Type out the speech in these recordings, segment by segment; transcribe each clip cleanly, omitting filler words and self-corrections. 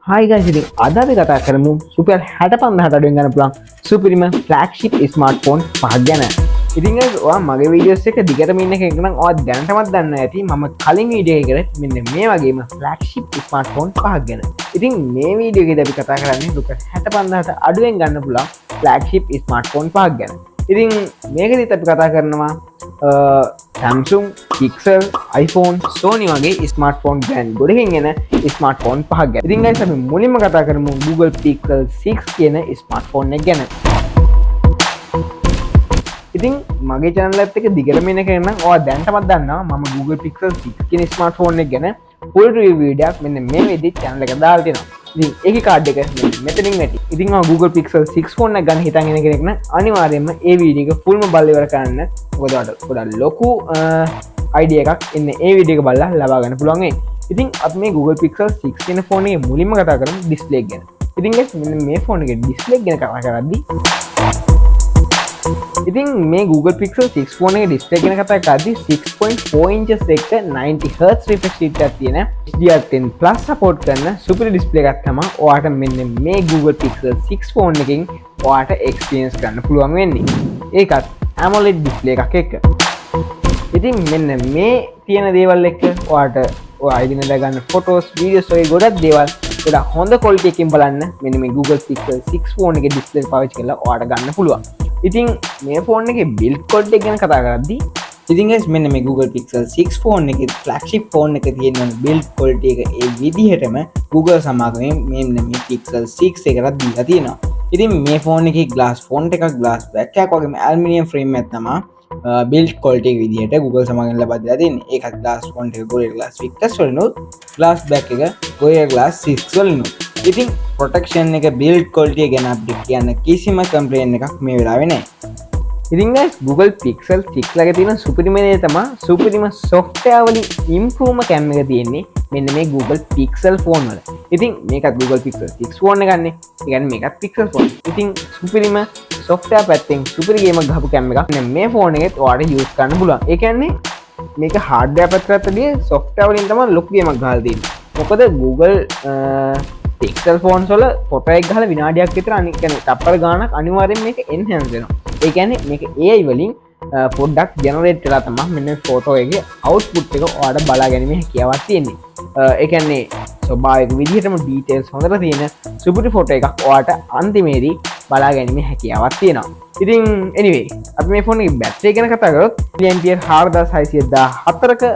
Hi guys, ඉතින් අද අපි කතා කරමු රුපියල් 65,000ට අඩුවෙන් ගන්න පුළුවන් සුපිරිම ෆ්ලැග්ෂිප් ස්මාර්ට්ෆෝන් පහක් ගැන. ඉතින් guys ඔයා මගේ වීඩියෝස් එක දිගටම ඉන්න කෙනෙක් නම් ඔයා දැනටමත් දන්න ඇති මම කලින් වීඩියෝ එකකට මෙන්න මේ වගේම ෆ්ලැග්ෂිප් ස්මාර්ට්ෆෝන් පහක් ගැන. ඉතින් මේ වීඩියෝ එකේදී අපි කතා කරන්නේ රුපියල් 65,000ට අඩුවෙන් ගන්න පුළුවන් ෆ්ලැග්ෂිප් ස්මාර්ට්ෆෝන් පහක් ගැන. ඉතින් මේකෙදිත් අපි කතා කරනවා Samsung, Pixel, iPhone, Sony වගේ ස්මාර්ට්ෆෝන් බ්‍රෑන්ඩ් ගොඩකින් එන ස්මාර්ට්ෆෝන් පහක් ගැන. ඉතින් guys අපි මුලින්ම කතා කරමු Google Pixel 6 කියන ස්මාර්ට්ෆෝන් එක ගැන. ඉතින් මගේ channel එකත් එක්ක දිගටම එන කෙනෙක් නම් ඔයා දැනටමත් දන්නවා මම Google Pixel 6 කියන ස්මාර්ට්ෆෝන් එක ගැන full review වීඩියෝක් මෙන්න මේ වෙද්දි channel එකට දාලා තියෙනවා. ඉතින් ඒකේ කාඩ් එක මෙතනින් වැටි. ඉතින් මම Google Pixel 6 ෆෝන් එක ගන්න හිතන් ඉන්න කෙනෙක් නම් අනිවාර්යයෙන්ම ඒ වීඩියෝ එක ෆුල්ම බලලා ඉවර කරන්න. මොකද ඔයාලට ගොඩක් ලොකු අයිඩියා එකක් ඉන්නේ ඒ වීඩියෝ එක බලලා ලබා ගන්න පුළුවන් වෙයි. ඉතින් අපි මේ Google Pixel 6 කියන ෆෝන් එකේ මුලින්ම කතා කරමු ඩිස්ප්ලේ එක ගැන. ඉතින් guys මෙන්න මේ ෆෝන් එකේ ඩිස්ප්ලේ ගැන කතා කරද්දී ඉතින් මේ Google Pixel 6 ෆෝන් එකේ ඩිස්ප්ලේ ගැන කතා කරද්දී 6.4 inches එක 90Hz refresh rate එකක් තියෙන HDR10 Plus support කරන සුපිරි ඩිස්ප්ලේ එකක් තමයි ඔයාට මෙන්න මේ Google Pixel 6 ෆෝන් එකකින් ඔයාට එක්ස්පීරියන්ස් කරන්න පුළුවන් වෙන්නේ. ඒකත් AMOLED ඩිස්ප්ලේ එකක් එක්ක. ඉතින් මෙන්න මේ තියෙන දේවල් එක්ක ඔයාට ඔයා ඉදිනදා ගන්න ෆොටෝස්, වීඩියෝස් වගේ ගොඩක් දේවල් ගොඩක් හොඳ quality එකකින් බලන්න මෙන්න මේ Google Pixel 6 ෆෝන් එකේ ඩිස්ප්ලේ එක පාවිච්චි කරලා ඔයාට ගන්න පුළුවන්. ඉතින් මේ ෆෝන් එකේ build quality එක ගැන කතා කරද්දී ඉතින් guys මෙන්න මේ Google Pixel 6 ෆෝන් එකේ flagship ෆෝන් එකේ තියෙන build quality එක ඒ විදිහටම Google සමාගමෙන් මෙන්න මේ Pixel 6 එකකට දීලා තියෙනවා. ඉතින් මේ ෆෝන් එකේ glass font එකක්, glass back එකක් වගේම aluminium frame එකක් තමයි build quality එක විදිහට Google සමාගමෙන් ලබා දීලා තියෙන්නේ. ඒකත් glass font එක Gorilla Glass Victus වලිනුත්, glass back එක Gorilla Glass 6 වලිනුත්. ඉතින් protection එක build quality එක ගැන අපිට කියන්න කිසිම complaint එකක් මේ වෙලාවේ නැහැ. ඉතින් guys Google Pixel 6 ළඟ තියෙන සුපිරිම දේ තමයි සුපිරිම software වලින් improve cam එක තියෙන්නේ මෙන්න මේ Google Pixel phone වල. ඉතින් මේකත් Google Pixel 6 phone එක ගන්නෙ. ඒ කියන්නේ මේකත් Pixel phone. ඉතින් සුපිරිම software පැත්තෙන් සුපිරි ගේමක් ගහපු cam එකක් මෙන්න මේ phone එකෙත් ඔයාලට use කරන්න පුළුවන්. ඒ කියන්නේ මේක hardware පැත්තට වැඩිය software වලින් තමයි ලොකු ගේමක් ගහලා තියෙන්නේ. මොකද Google Pixel phones වල ෆොටෝ එක ගහලා විනාඩියක් විතර අනික කියන්නේ තප්පර ගාණක් අනිවාර්යෙන් මේක enhance වෙනවා. ඒ කියන්නේ මේක AI වලින් පොඩ්ඩක් ජෙනරේට් කරලා තමයි මෙන්න ෆොටෝ එකේ අවුට්පුට් එක ඔයාලට බලා ගැනීම හැකියාවක් තියෙන්නේ. ඒ කියන්නේ ස්වභාවික විදිහටම ඩීටේල්ස් හොඳට තියෙන සුපිරි ෆොටෝ එකක් ඔයාලට අන්තිමේදී බලා ගැනීම හැකියාවක් තියෙනවා. ඉතින් anyway අපි මේ ෆෝන් එකේ බැටරි ගැන කතා කරොත් mAh 4614ක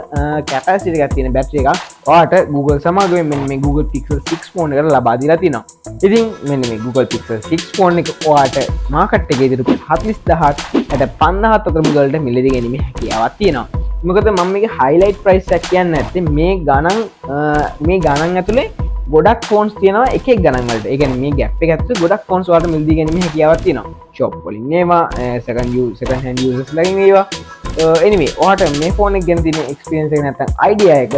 කැපැසිටි එකක් තියෙන බැටරි එකක් ඔයාලට Google සමාගමෙන් මෙන්න මේ Google Pixel 6 ෆෝන් එකට ලබා දීලා තියෙනවා. ඉතින් මෙන්න මේ Google Pixel 6 ෆෝන් එක ඔයාලට මාකට් එකේ ඉදිරි 40000ට 5000 අතර මුදලට මිලදී ගැනීම හැකියාවක් තියෙනවා. මොකද මම මේක highlight price එකක් කියන්නේ නැත්තේ මේ ගණන් ඇතුලේ ගොඩක් ෆෝන්ස් තියෙනවා එක එක ගණන් වලට. ඒ කියන්නේ මේ gap එක ඇතුලේ ගොඩක් ෆෝන්ස් වලට මිලදී ගැනීම හැකියාවක් තියෙනවා. shop වලින් ඒවා second hand users ලගින් ඒවා. anyway ඔයාලට මේ ෆෝන් එක ගැන තියෙන experience එක නැත්නම් idea එක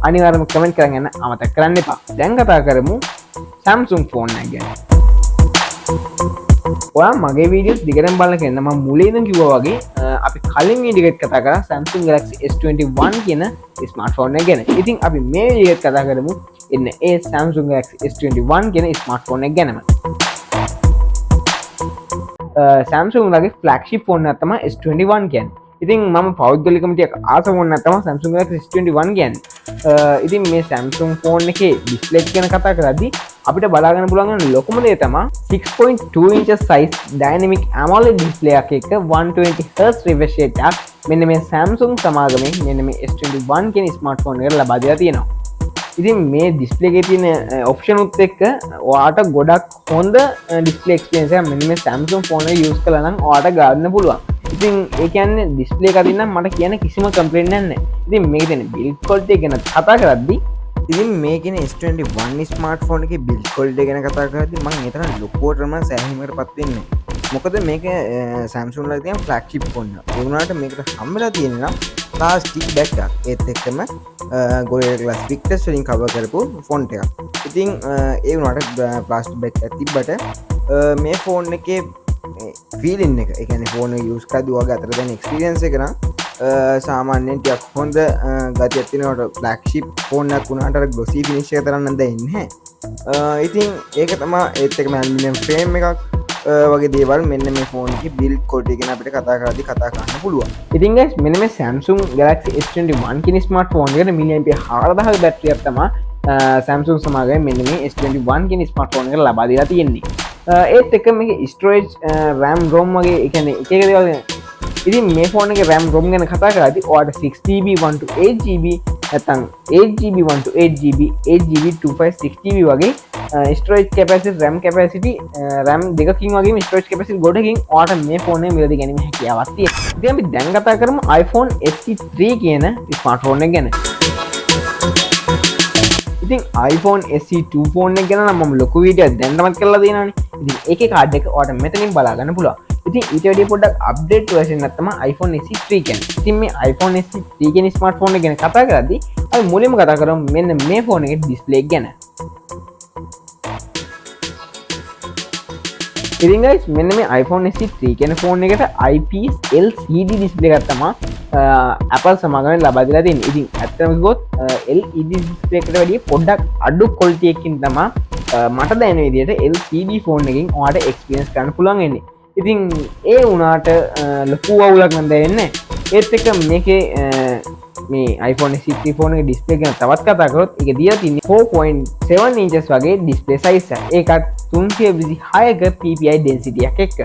අනිවාර්යයෙන්ම comment කරන් යන්න අමතක කරන්න එපා. දැන් කතා කරමු Samsung ෆෝන් එක ගැන. ඔයා මගේ වීඩියෝස් දිගටම බලන කෙනා මම මුලින් ඉඳන් කිව්වා වගේ අපි කලින් වීඩියෝ එකක් කතා කරා Samsung Galaxy S21 කියන ස්මාර්ට්ෆෝන් එක ගැන. ඉතින් අපි මේ වීඩියෝ එකත් කතා කරමු එන්න ඒ Samsung Galaxy S21 කියන ස්මාර්ට්ෆෝන් එක ගැනම. Samsung ලගේ flagship ෆෝන් එක තමයි S21 කියන්නේ. ඉතින් මම පෞද්ගලිකව ටිකක් ආස ෆෝන් එක තමයි Samsung Galaxy S21 කියන්නේ. ඉතින් මේ Samsung ෆෝන් එකේ ඩිස්ප්ලේ එක ගැන කතා කරද්දී අපිට බලා ගන්න පුළුවන් ලොකුම දේ තමයි 6.2 inches size dynamic AMOLED display එකක් එක්ක 120Hz refresh rate එකක් මෙන්න මේ Samsung සමාගමෙන් මෙන්න මේ S21 කියන ස්මාර්ට්ෆෝන් එකට ලබා දීලා තියෙනවා. ඉතින් මේ ඩිස්ප්ලේ එකේ තියෙන ඔප්ෂන් උත් එක්ක ඔයාට ගොඩක් හොඳ ඩිස්ප්ලේ එක්ස්පීරියන්ස් එකක් මෙන්න මේ Samsung ෆෝන් එක යූස් කළා නම් ඔයාට ගන්න පුළුවන්. ඉතින් ඒ කියන්නේ ඩිස්ප්ලේ එක අදින්න මට කියන කිසිම කම්ප්ලේන්ට් නැහැ. ඉතින් මේකේ තියෙන build quality එක ගැන කතා කරද්දී ඉතින් මේකෙන S21 ස්මාර්ට්ෆෝන් එකේ build quality ගැන කතා කරද්දී මම ඒ තරම් ලොකුවටම සෑහීමකටපත් වෙන්නේ නැහැ. මොකද මේක Samsung ලා තියෙන flagship ෆෝන් එක. ඒ වුණාට මේකට හම්බෙලා තියෙන නම් plastic back එකක්. ඒත් එක්කම Gorilla Glass Victus වලින් cover කරපු ෆොන්ට් එකක්. ඉතින් ඒ වුණාට plastic back එකක් තිබ්බට මේ ෆෝන් එකේ feeling එක, ඒ කියන්නේ ෆෝන් එක use කරද්දී ඔයාගේ අතට දැනෙන experience එක නම් සාමාන්‍යයෙන් ටිකක් හොඳ ගතියක් තියෙනකොට ෆ්ලැග්ෂිප් ෆෝන් එකක් වුණාට අර ග්ලොසි ෆිනිෂ් එක තරම් නම් දැනෙන්නේ නැහැ. ඉතින් ඒක තමයි ඒත් එකම ඇලුමිනියම් ෆ්‍රේම් එකක් වගේ දේවල් මෙන්න මේ ෆෝන් එකේ බිල්ඩ් ක්වොලිටි ගැන අපිට කතා කරද්දී කතා කරන්න පුළුවන්. ඉතින් guys මෙන්න මේ Samsung Galaxy S21 කියන ස්මාර්ට්ෆෝන් එකට මිලියන් 4000 බැටරියක් තමයි Samsung සමාගමේ මෙන්න මේ S21 කියන ස්මාර්ට්ෆෝන් එකට ලබා දීලා තියෙන්නේ. ඒත් එක මේක storage RAM ROM වගේ ඒ කියන්නේ එක එක දේවල්. ඉතින් මේ ෆෝන් එකේ RAM ROM ගැන කතා කරද්දී ඔයාලට 6GB 128GB නැත්නම් 8GB 128GB 8GB 256GB වගේ storage capacity RAM capacity RAM දෙකකින් වගේම storage capacity ගොඩකින් ඔයාලට මේ ෆෝන් එක මිලදී ගැනීම හැකියාවක් තියෙනවා. ඉතින් අපි දැන් කතා කරමු iPhone SE3 කියන ස්මාර්ට්ෆෝන් එක ගැන. ඉතින් iPhone SE2 ෆෝන් එක ගැන නම් මම ලොකු වීඩියෝයක් දැන්නමත් කරලා තියෙනවානේ. ඉතින් ඒකේ කාඩ් එක ඔයාලට මෙතනින් බලා ගන්න පුළුවන්. ඉතින් ඊට වැඩිය පොඩ්ඩක් අප්ඩේට් version එකක් තමයි iPhone SE3 කියන්නේ. ඉතින් මේ iPhone SE3 කියන ස්මාර්ට්ෆෝන් එක ගැන කතා කරද්දී අපි මුලින්ම කතා කරමු මෙන්න මේ ෆෝන් එකේ ඩිස්ප්ලේ එක ගැන. ඉතින් guys මෙන්න මේ iPhone SE3 කියන ෆෝන් එකට IPS LCD ඩිස්ප්ලේ එකක් තමයි Apple සමාගමෙන් ලබා දීලා තියෙන්නේ. ඉතින් ඇත්තටම කිව්වොත් LED ඩිස්ප්ලේ එකට වැඩිය පොඩ්ඩක් අඩු quality එකකින් තමයි මට දැනෙන විදිහට LCD ෆෝන් එකකින් ඔයාලට experience කරන්න පුළුවන් වෙන්නේ. ඉතින් ඒ වුණාට ලොකු අවුලක් නම් දැනෙන්නේ නැහැ. ඒත් එක මේකේ මේ iPhone SE3 ෆෝන් එකේ ඩිස්ප්ලේ ගැන තවත් කතා කරොත් ඒක දීලා තියෙන්නේ 4.7 inches වගේ ඩිස්ප්ලේ size එක. ඒකත් 326ක PPI density එකක් එක්ක.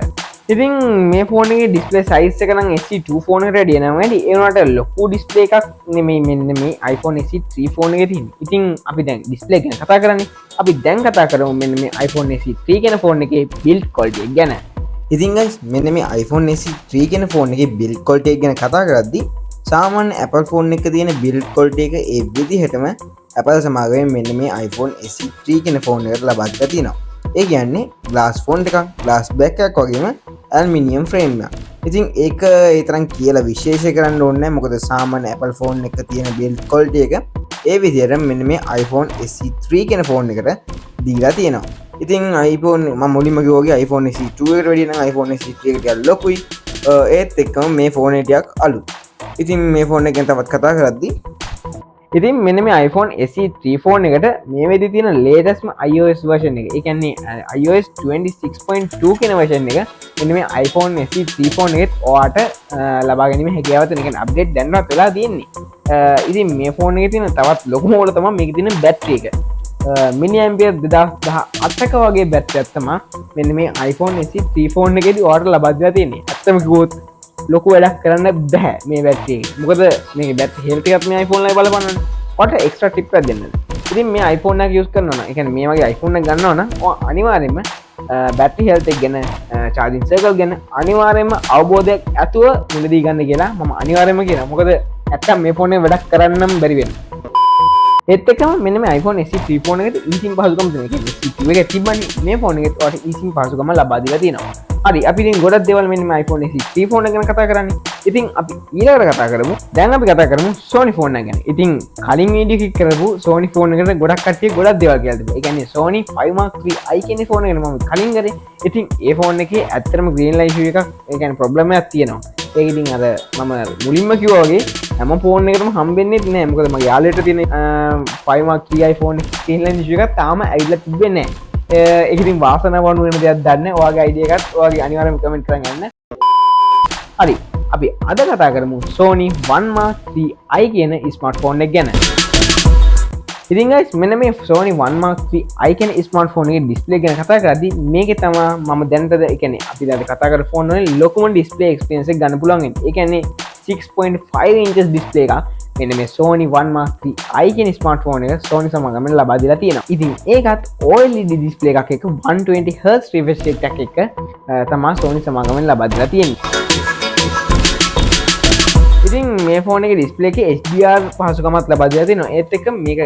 ඉතින් මේ ෆෝන් එකේ ඩිස්ප්ලේ size එක නම් SE2 ෆෝන් එකට වැඩිය නම් වැඩි. ඒ වුණාට ලොකු ඩිස්ප්ලේ එකක් නෙමෙයි මෙන්න මේ iPhone SE3 ෆෝන් එකේ තියෙන්නේ. ඉතින් අපි දැන් ඩිස්ප්ලේ ගැන කතා කරන්නේ. අපි දැන් කතා කරමු මෙන්න මේ iPhone SE3 කියන ෆෝන් එකේ build quality එක ගැන. ඉතින් guys මෙන්න මේ iPhone SE3 කියන ෆෝන් එකේ build quality එක ගැන කතා කරද්දී සාමාන්‍ය Apple ෆෝන් එකක තියෙන build quality එක ඒ විදිහටම Apple සමාගමෙන් මෙන්න මේ iPhone SE3 කියන ෆෝන් එකට ලබා දීලා තියෙනවා. ඒ කියන්නේ glass ෆොන්ට් එකක්, glass back එකක් වගේම aluminium frame එකක්. ඉතින් ඒක ඒ තරම් කියලා විශේෂ කරන්න ඕනේ නැහැ. මොකද සාමාන්‍ය Apple ෆෝන් එක තියෙන build quality එක ඒ විදිහට මෙන්න මේ iPhone SE3 කියන ෆෝන් එකට දීලා තියෙනවා. ඉතින් iPhone මම මුලින්ම කිව්වා වගේ iPhone SE2 එකට වැඩිය නම් iPhone SE3 එක ටිකක් ලොකුයි. ඒත් එක්කම මේ ෆෝන් එක ටිකක් අලුත්. ඉතින් මේ ෆෝන් එක ගැන තවත් කතා කරද්දී ඉතින් මෙන්න මේ iPhone SE3 ෆෝන් එකට මේ වෙද්දී තියෙන latest iOS version එක. ඒ කියන්නේ iOS 26.2 කියන version එක මෙන්න මේ iPhone SE3 ෆෝන් එකෙත් ඔයාලට ලබා ගැනීම හැකියාව තියෙන. ඒ කියන්නේ අප්ඩේට් දැන්වත් වෙලා තියෙන්නේ. ඉතින් මේ ෆෝන් එකේ තියෙන තවත් ලොකුම උඩ තමයි මේකේ තියෙන බැටරි එක. මිනි ඇම්පියර් 2018ක වගේ බැටරියක් තමයි මෙන්න මේ iPhone SE3 ෆෝන් එකේදී ඔයාලට ලබා දීලා තියෙන්නේ. ඇත්තම කිව්වොත් ලොකු වැඩක් කරන්න බෑ මේ බැටරි එක. මොකද මේකේ බැටරි හෙල්ත් එකත් මේ iPhone එකේ බලපන්නනේ. ඔයාලට එක්ස්ට්‍රා ටිප් එකක් දෙන්න. ඉතින් මේ iPhone එක යූස් කරනවා නම්, ඒ කියන්නේ මේ වගේ iPhone එකක් ගන්නවා නම් ඔයා අනිවාර්යයෙන්ම බැටරි හෙල්ත් එක ගැන, charging cycle ගැන අනිවාර්යයෙන්ම අවබෝධයක් ඇතුව මිලදී ගන්න කියලා මම අනිවාර්යයෙන්ම කියනවා. මොකද නැත්තම් මේ ෆෝන් එක වැඩක් කරන්නම් බැරි වෙනවා. ඒත් එක්කම මෙන්න මේ iPhone SE3 ෆෝන් එකට eSIM පහසුකම් තියෙනවා. ඒ කියන්නේ SE2 එකේ තිබ්බනේ මේ ෆෝන් එකෙත් ඔයාලට eSIM පහසුකම ලබා දීලා තියෙනවා. හරි අපි ඉතින් ගොඩක් දේවල් මෙන්න මේ iPhone SE3 ෆෝන් එක ගැන කතා කරන්නේ. ඉතින් අපි ඊළඟට කතා කරමු. දැන් අපි කතා කරමු Sony ෆෝන් එක ගැන. ඉතින් කලින් වීඩියෝ එකක් කරපු Sony ෆෝන් එකට ගොඩක් කට්ටිය ගොඩක් දේවල් කියලා තිබුණා. ඒ කියන්නේ Sony 5 Mark III i කියන ෆෝන් එක මම කලින් කරේ. ඉතින් ඒ ෆෝන් එකේ ඇත්තටම green light issue එකක්, ඒ කියන්නේ ප්‍රොබ්ලම් එකක් තියෙනවා. ඒක ඉතින් අර මම මුලින්ම කිව්වා වගේ හැම ෆෝන් එකකටම හම්බෙන්නේ නැහැ. මොකද මගේ යාළුවෙට තියෙන 5 Mark III ෆෝන් එකේ green light issue එකක් තාම ඇවිල්ලා තිබෙන්නේ නැහැ. ඒක ඉතින් වාසනාවන්ත වෙන දෙයක් දන්නේ. ඔයාගේ අයිඩියා එකත් ඔයාගේ අනිවාර්යයෙන්ම කමෙන්ට් කරන් යන්න. හරි අපි අද කතා කරමු Sony 1 Mark III කියන ස්මාර්ට්ෆෝන් එක ගැන. ඉතින් guys මෙන්න මේ Sony 1 Mark III කියන ස්මාර්ට්ෆෝන් එකේ ඩිස්ප්ලේ ගැන කතා කරද්දී මේකේ තමයි මම දැනට ඒ කියන්නේ අපි දැන් කතා කරපු ෆෝන් වලින් ලොකුම ඩිස්ප්ලේ එක්ස්පීරියන්ස් එක ගන්න පුළුවන් වෙන්නේ. ඒ කියන්නේ 6.5 inches ඩිස්ප්ලේ එකක් මෙන්න මේ Sony 1 Mark III කියන ස්මාර්ට්ෆෝන් එක Sony සමගම ලබා දීලා තියෙනවා. ඉතින් ඒකත් OLED ඩිස්ප්ලේ එකක් එක්ක 120Hz refresh rate එකක් එක්ක තමයි Sony සමගම ලබා දීලා තියෙන්නේ. ඉතින් මේ ෆෝන් එකේ ඩිස්ප්ලේ එකේ HDR පහසුකමක් ලබා දීලා තියෙනවා. ඒත් එක්ක මේක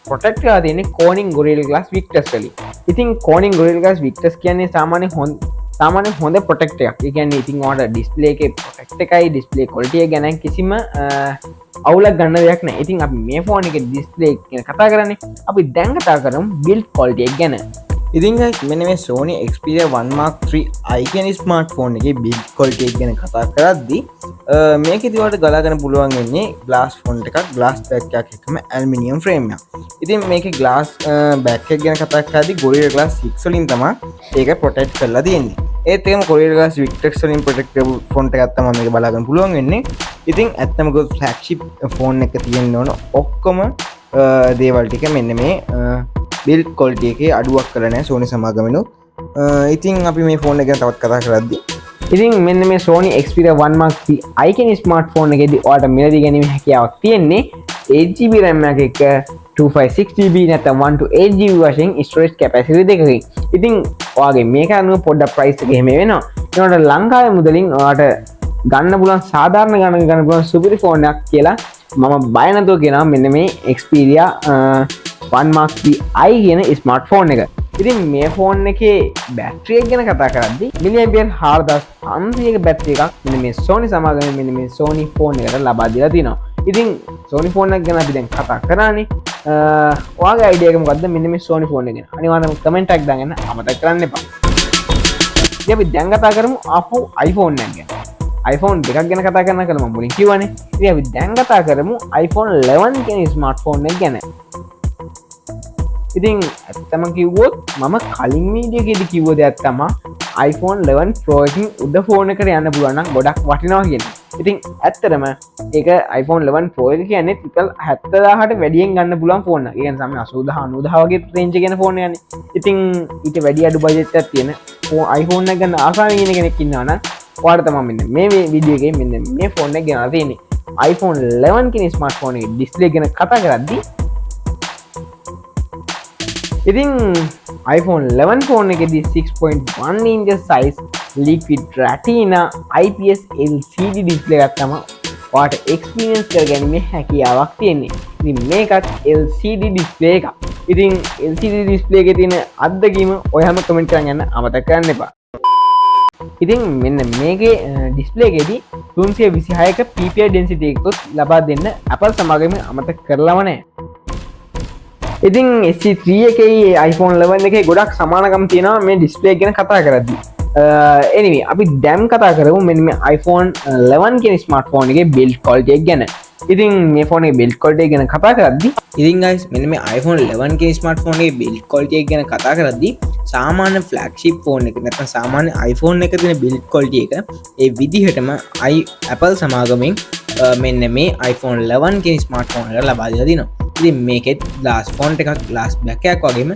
ප්‍රොටෙක්ට් කරලා තියෙන්නේ Corning Gorilla Glass Victus වලින්. ඉතින් Corning Gorilla Glass Victus කියන්නේ සාමාන්‍ය හොඳ ප්‍රොටෙක්ට් එකක්. ඒ කියන්නේ ඉතින් ඔයාලට ඩිස්ප්ලේ එකේ ප්‍රොටෙක්ට් එකයි ඩිස්ප්ලේ ක්වොලිටි එක ගැන කිසිම අවුලක් ගන්න දෙයක් නැහැ. ඉතින් අපි මේ ෆෝන් එකේ ඩිස්ප්ලේ ගැන කතා කරන්නේ. අපි දැන් කතා කරමු බිල්ඩ් ක්වොලිටි එක ගැන. ඉතින් guys මෙන්න මේ Sony Xperia 1 Mark 3 i කියන ස්මාර්ට්ෆෝන් එකේ බිල්ඩ් ක්වොලිටි එක ගැන කතා කරද්දී මේකේදී ඔයාලට ගලා ගන්න පුළුවන් වෙන්නේ glass front එකක් glass back එකක් එකම aluminium frame එකක්. ඉතින් මේකේ glass back එක ගැන කතා කරද්දී Gorilla Glass 6 වලින් තමයි ඒක protect කරලා තියෙන්නේ. ඒත් ඒකම Gorilla Glass Victus වලින් protect කරපු front එකක් තමයි මේක බලා ගන්න පුළුවන් වෙන්නේ. ඉතින් ඇත්තම ගොස් flagship phone එක තියෙන්න ඕන ඔක්කොම දේවල් ටික මෙන්න මේ බිල්ඩ් ක්වොලිටි එකේ අඩුවක් කරලා නැහැ Sony සමාගමෙනුත්. ඉතින් අපි මේ ෆෝන් එක ගැන තවත් කතා කරද්දී ඉතින් මෙන්න මේ Sony Xperia 1 Mark 3 i කියන ස්මාර්ට්ෆෝන් එකේදී ඔයාලට මිලදී ගැනීමේ හැකියාවක් තියෙන්නේ 8GB RAM එකක 256GB නැත්නම් 128GB වශයෙන් storage capacity දෙකකින්. ඉතින් ඔයාගේ මේක අනුව පොඩ්ඩක් price එක එහෙම වෙනවා. ඒනොට ලංකාවේ මුදලින් ඔයාලට ගන්න පුළුවන් සාධාරණ ගන්න පුළුවන් සුපිරි ෆෝන් එකක් කියලා මම බය නැතුව කියනවා මෙන්න මේ Xperia 1 Mark 3 i කියන ස්මාර්ට්ෆෝන් එක. ඉතින් මේ ෆෝන් එකේ බැටරි එක ගැන කතා කරද්දී මිලියම්පියර් 4500ක බැටරි එකක් මෙන්න මේ Sony සමාගමෙන් මෙන්න මේ Sony ෆෝන් එකට ලබා දීලා තිනවා. ඉතින් Sony ෆෝන් එක ගැන අපි දැන් කතා කරානේ. ඔයාගේ අයිඩියා එක මොකද්ද මෙන්න මේ Sony ෆෝන් එක ගැන? අනිවාර්යයෙන්ම කමෙන්ට් එකක් දාන්න අමතක කරන්න එපා. ඉතින් අපි දැන් කතා කරමු ආපහු iPhone එක ගැන. iPhone දෙකක් ගැන කතා කරන්න කියලා මම මුලින් කිව්වනේ. ඉතින් අපි දැන් කතා කරමු iPhone 11 කියන ස්මාර්ට්ෆෝන් එක ගැන. ඉතින් ඇත්තම කිව්වොත් මම කලින් වීඩියෝ එකේදී කිව්ව දෙයක් තමයි iPhone 11 Pro එකකින් උඩ ෆෝන් එකට යන්න පුළුවන් නම් ගොඩක් වටිනවා කියන්නේ. ඉතින් ඇත්තටම ඒක iPhone 11 Pro එක කියන්නේ ටිකල් 70000ට වැඩියෙන් ගන්න පුළුවන් ෆෝන් එක. ඒ කියන්නේ සමහර 80000 90000 වගේ රේන්ජ් එකේ යන ෆෝන් එකනේ. ඉතින් ඊට වැඩි අඩු බජට් එකක් තියෙන iPhone එක ගන්න ආසාවෙන් ඉන්න කෙනෙක් ඉන්නවා නම් ඔයාලට තමයි මෙන්න මේ වීඩියෝ එකේ මෙන්න මේ ෆෝන් එක ගෙනලා තියෙන්නේ. iPhone 11 කියන ස්මාර්ට්ෆෝන් එකේ ඩිස්ප්ලේ ගැන කතා කරද්දී ඉතින් iPhone 11 ෆෝන් එකේදී 6.1 inch size liquid retina IPS LCD display එකක් තමයි ඔයාලට එක්ස්පීරියන්ස් කරගැනීමේ හැකියාවක් තියෙන්නේ. ඉතින් මේකත් LCD ඩිස්ප්ලේ එකක්. ඉතින් LCD ඩිස්ප්ලේ එකේ තියෙන අත්දැකීම ඔයාම කමෙන්ට් කරන් යන්න අමතක කරන්න එපා. ඉතින් මෙන්න මේකේ ඩිස්ප්ලේ එකේදී 326ක PPI density එකකුත් ලබා දෙන්න Apple සමාගමෙන් අමතක කරලම නැහැ. ඉතින් SE3 එකේ iPhone 11 එකේ ගොඩක් සමානකම් තියෙනවා මේ ඩිස්ප්ලේ ගැන කතා කරද්දී. anyway අපි දැන් කතා කරමු මෙන්න මේ iPhone 11 කියන ස්මාර්ට්ෆෝන් එකේ build quality එක ගැන. ඉතින් මේ ෆෝන් එකේ build quality එක ගැන කතා කරද්දී ඉතින් guys මෙන්න මේ iPhone 11 කියන ස්මාර්ට්ෆෝන් එකේ build quality එක ගැන කතා කරද්දී සාමාන්‍ය flagship ෆෝන් එක නැත්නම් සාමාන්‍ය iPhone එක තියෙන build quality එක ඒ විදිහටම Apple සමාගමෙන් මෙන්න මේ iPhone 11 කියන ස්මාර්ට්ෆෝන් එක ලබා දීලා තිනවා. ඉතින් මේකෙත් glass font එකක් glass back එකක් වගේම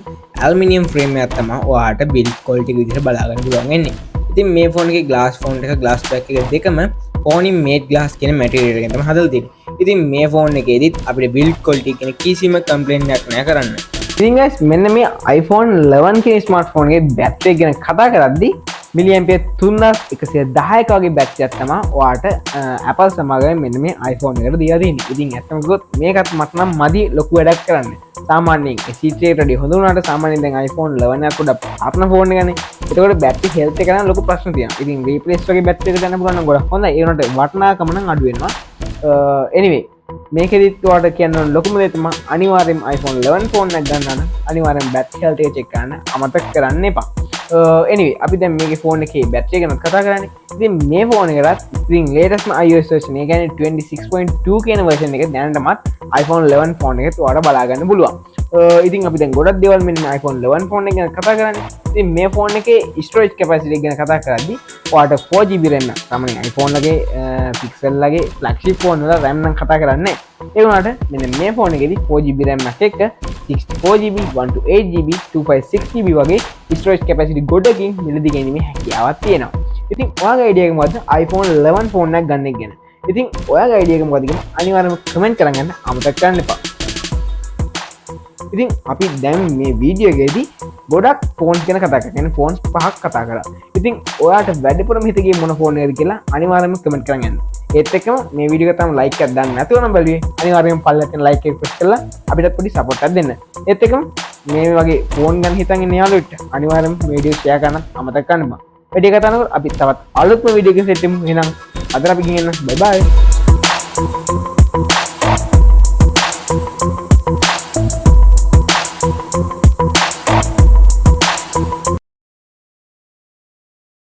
aluminium frame එකක් තමයි ඔයාලට build quality එක විදිහට බලා ගන්න පුළුවන් වෙන්නේ. ඉතින් මේ ෆෝන් එකේ glass font එක glass back එක දෙකම Corning made glass කියන material එකෙන් තමයි හදලා තියෙන්නේ. ඉතින් මේ ෆෝන් එකේදීත් අපිට build quality ගැන කිසිම complaint එකක් නැහැ කරන්න. ඉතින් guys මෙන්න මේ iPhone 11 කියන ස්මාර්ට්ෆෝන් එකේ බැටරි ගැන කතා කරද්දී මිලියම්පියර් 3110ක වගේ බැටරි එකක් තමයි ඔයාලට Apple සමාගමෙන් මෙන්න මේ iPhone එකට දීලා තියෙන්නේ. ඉතින් ඇත්තම කිව්වොත් මේකත් මට නම් මදි ලොකු වැඩක් කරන්න. සාමාන්‍යයෙන් SE3 එකට වඩා හොඳ වුණාට සාමාන්‍යයෙන් දැන් iPhone 11 එක පොඩ්ඩක් පාපන ෆෝන් එකනේ. ඒකෝට බැටරි හෙල්ත් එක නම් ලොකු ප්‍රශ්න තියෙනවා. ඉතින් රීප්ලේස් වගේ බැටරි එක ගන්න පුළුවන් නම් ගොඩක් හොඳයි. ඒ වුණාට වටිනාකම නම් අඩු වෙනවා. anyway මේකෙදිත් ඔයාලට කියන්න ඕන ලොකුම දේ තමයි අනිවාර්යෙන්ම iPhone 11 ෆෝන් එකක් ගන්න නම් අනිවාර්යෙන්ම බැටරි හෙල්ත් එක චෙක් කරන්න අමතක කරන්න එපා. anyway අපි දැන් මේකේ ෆෝන් එකේ බැටරි එක ගැන කතා කරන්නේ. ඉතින් මේ ෆෝන් එකටත් ඉතින් latest iOS version එක කියන්නේ 26.2 කියන version එක දැනටමත් iPhone 11 ෆෝන් එකත් ඔයාලට බලා ගන්න පුළුවන්. ඉතින් අපි දැන් ගොඩක් දේවල් මෙන්න iPhone 11 ෆෝන් එක ගැන කතා කරන්නේ. ඉතින් මේ ෆෝන් එකේ storage capacity එක ගැන කතා කරද්දී ඔයාලට 4GB RAM එක තමයි iPhone ලගේ Pixel ලගේ flagship ෆෝන් වල RAM නම් කතා කරන්නේ. ඒ වුණාට මෙන්න මේ ෆෝන් එකේදී 4GB RAM එකක් 64GB 128GB 256GB වගේ storage capacity ගොඩකින් මිලදී ගැනීමේ හැකියාවක් තියෙනවා. ඉතින් ඔයාගේ අයිඩියා එක මොකද්ද iPhone 11 ෆෝන් එකක් ගන්න එක ගැන? ඉතින් ඔයාගේ අයිඩියා එක මොකද්ද කියලා අනිවාර්යයෙන්ම කමෙන්ට් කරන් යන්න අමතක කරන්න එපා. ඉතින් අපි දැන් මේ වීඩියෝ එකේදී ගොඩක් ෆෝන්ස් ගැන කතා කරා. يعني ෆෝන්ස් පහක් කතා කරා. ඉතින් ඔයාට වැඩිපුරම හිත ගියේ මොන ෆෝන් එකද කියලා අනිවාර්යයෙන්ම කමෙන්ට් කරන් යන්න. ඒත් එක්කම මේ වීඩියෝ එක තමයි ලයික් එකක් දාන්න නැතුව නම් බැලුවේ අනිවාර්යයෙන්ම පල්ලෙන් ලයික් එක ප්‍රෙස් කරලා අපිට පොඩි සපෝට් එකක් දෙන්න. ඒත් එක්කම මේ වගේ ෆෝන් ගැන හිතන් ඉන්න යාළුවෙක්ට අනිවාර්යයෙන්ම වීඩියෝ ෂෙයා කරන්න අමතක කරන්න බෑ. වැඩි කතා කරනකොට අපි තවත් අලුත්ම වීඩියෝ එකකින් සෙට් වෙමු. එහෙනම් අද අපි ගිහින් එන්න. බයි බයි.